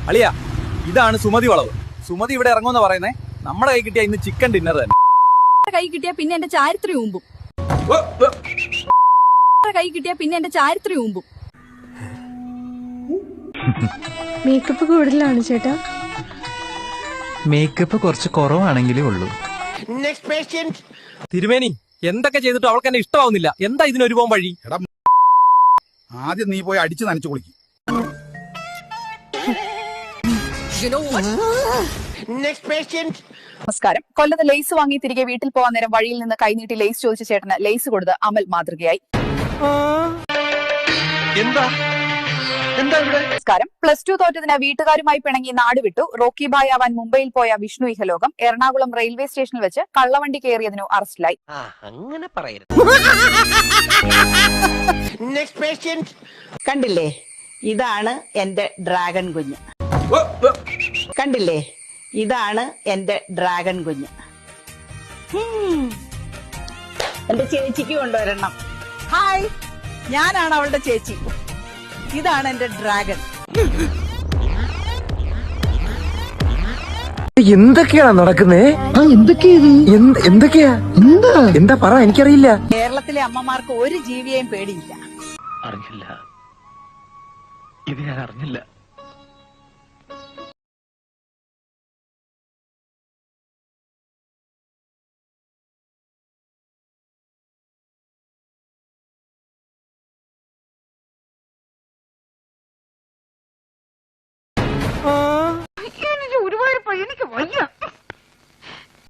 അളിയ, ഇതാണ് സുമതി വളവ്. സുമതി ഇവിടെ ഇറങ്ങുമെന്ന് പറയുന്നേ. നമ്മുടെ കൈ കിട്ടിയ ഇന്ന് ചിക്കൻ ഡിന്നർ തന്നെ. കൈ കിട്ടിയ പിന്നെ എന്റെ ചാരിത്രം ഊമ്പും. കൈ കിട്ടിയ പിന്നെ എന്റെ ചാരിത്രം ഊമ്പും. മേക്കപ്പ് കൂടുതലാണ് ചേട്ടാ. മേക്കപ്പ് കുറച്ച് കുറവാണെങ്കിലേ ഉള്ളൂ. തിരുമേനി, എന്തൊക്കെ ചെയ്തിട്ട് അവൾക്ക് എന്നെ ഇഷ്ടമാവുന്നില്ല. എന്താ ഇതിനൊരു പോം വഴി? ആദ്യം നീ പോയി അടിച്ചു നനച്ചു കുളിക്കും. നമസ്കാരം. കൊല്ലത്ത് ലേസ് വാങ്ങി തിരികെ വീട്ടിൽ പോകാൻ നേരം വഴിയിൽ നിന്ന് കൈനീട്ടി ലേസ് ചോദിച്ച ചേട്ടന് ലേസ് കൊടുത്ത് അമൽ മാതൃകയായി. നമസ്കാരം. +2 തോറ്റതിന് വീട്ടുകാരുമായി പിണങ്ങി നാട് വിട്ടു. റോക്കി ബായ് ആവാൻ മുംബൈയിൽ പോയ വിഷ്ണു ഇഹലോകം എറണാകുളം റെയിൽവേ സ്റ്റേഷനിൽ വെച്ച് കള്ളവണ്ടി കയറിയതിനു അറസ്റ്റിലായി. അങ്ങനെ പറയരുത്. കണ്ടില്ലേ, ഇതാണ് എന്റെ ഡ്രാഗൺ കുഞ്ഞ്. കണ്ടില്ലേ, ഇതാണ് എന്റെ ഡ്രാഗൺ കുഞ്ഞ്. എന്റെ ചേച്ചിക്ക് കൊണ്ടുവരണം. ഹായ്, ഞാനാണ് അവളുടെ ചേച്ചി. ഇതാണ് എന്റെ ഡ്രാഗൺ. എന്തൊക്കെയാണ് നടക്കുന്നേ? എന്തൊക്കെയാ എന്താ പറ, എനിക്കറിയില്ല. കേരളത്തിലെ അമ്മമാർക്ക് ഒരു ജീവിയെയും പേടിയില്ല. അറിഞ്ഞില്ല, ഇത് ഞാൻ അറിഞ്ഞില്ല. ഒരുപാട് എനിക്ക് വയ്യ.